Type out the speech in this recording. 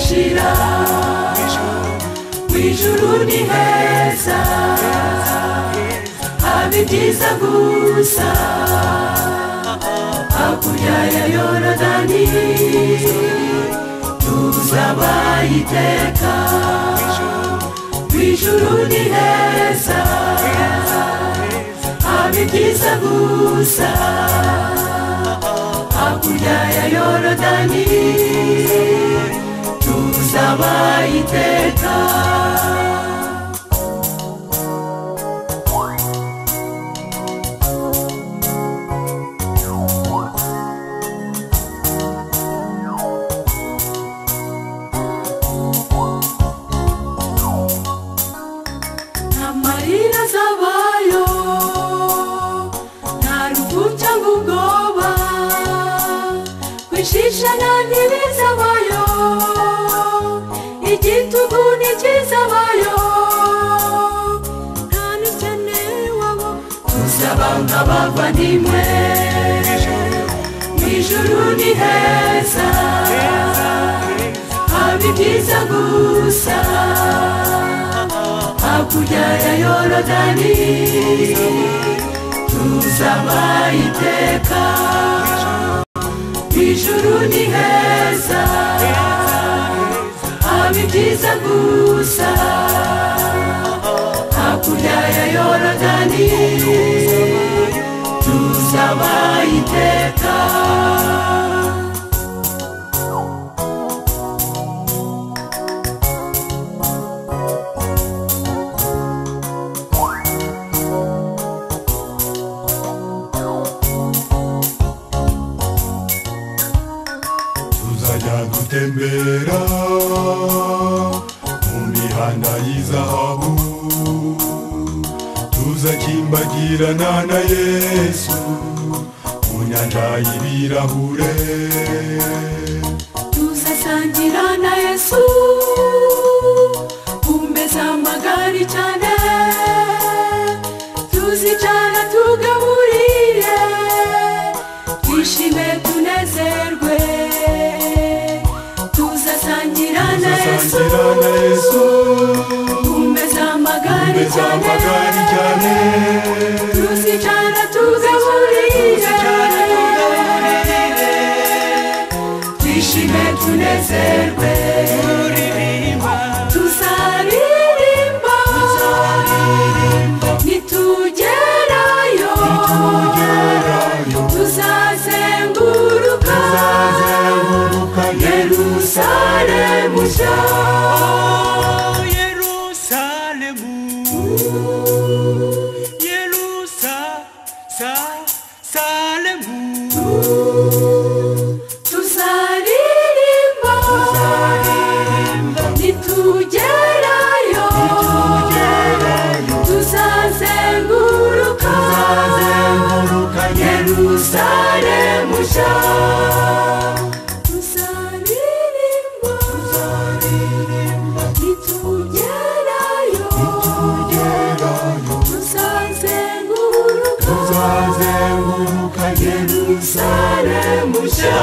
bidashira mwijuru ni heza haba ibyiza gusa hakurya ya Yorodani tuzaba iteka mwijuru ni heza haba ibyiza gusa hakurya ya Yorodani tuzaba iteka amarira zabayo nta rupfu cyangwa ubwoba kwishishana ntibizabayo igitugu ntikizabayo nta n'ukene wabo tuzaba nk'abavandimwe mw'ijuru ni heza haba ibyiza gusa hakurya ya Yorodani tuzaba iteka mw'ijuru ni heza haba ibyiza gusa hakurya ya Yorodani tuzaba iteka gutembera mu mihanda y'izahabu tuzakimbagirana na Yesu mu nyanja y'ibirahure tuzasangira na Yesu ku meza magari cyane tuzicara tugaburire twishime tunezerwe tuzasangira na Yesu kumeza magari cyane tuzicara tugaburire twishime tunezerwe tuzaririmba nitugerayo tuzazenguruka Yerusalemu nshya Yerusalemu Yerusalemu tuzaririmba nitugerayo tuzazenguruka Yerusalemu nshya Yerusalemu nshya